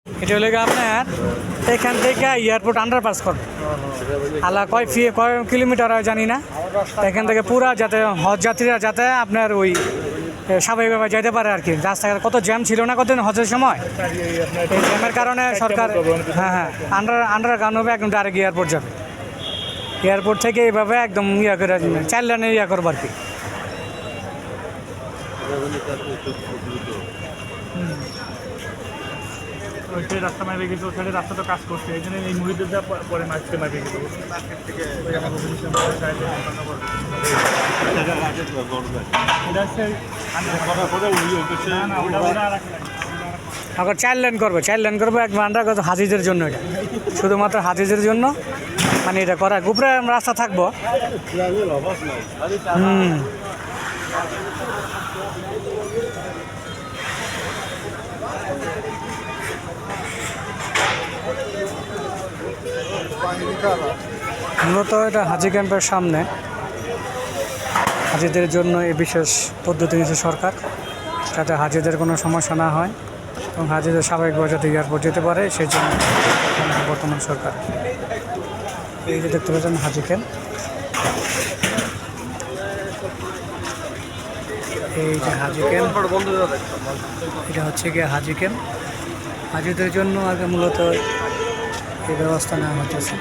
এটা হলে আপনার এখান থেকে এয়ারপোর্ট আন্ডারপাস করবে। আলা কয় কিলোমিটার হয় জানি না। এখান থেকে পুরা যাতে হজ যাত্রীরা যাতে আপনার ওই স্বাভাবিকভাবে যেতে পারে আর কি। রাস্তাঘাট কত জ্যাম ছিল না কতদিন হজের সময়, এই জ্যামের কারণে সরকার হ্যাঁ আন্ডারগ্রাউন্ড হবে, একদম ডাইরেক্ট এয়ারপোর্ট যাবে। এয়ারপোর্ট থেকে এইভাবে একদম করে 4 লাইনে করবো আর কি। ওই রাস্তা মাইরে গেছে, ওই সাইডে রাস্তা তো কাজ করছে, এই জন্য এই মুড়িদের যা পরে মাছতে মাইরে গেছে। এখন 4 লাইন করবো, 4 লাইন করবো একবার আন্ডার হাজিদের জন্য। এটা শুধুমাত্র হাজিদের জন্য, মানে এটা করা উপরে রাস্তা থাকবো। মূলত এটা হাজি ক্যাম্পের সামনে হাজিদের জন্য এই বিশেষ পদ্ধতি নিয়েছে সরকার, যাতে হাজিদের কোনো সমস্যা না হয় এবং হাজিদের স্বাভাবিকভাবে যাতে এয়ারপোর্ট যেতে পারে সেই জন্য বর্তমান সরকার। এই যে দেখতে পাচ্ছেন হাজি ক্যাম্প, এই যে হাজি ক্যাম্প, এটা হচ্ছে গিয়ে হাজি ক্যাম্প। হাজিদের জন্য আগে মূলত এই ব্যবস্থা নেওয়া হচ্ছে।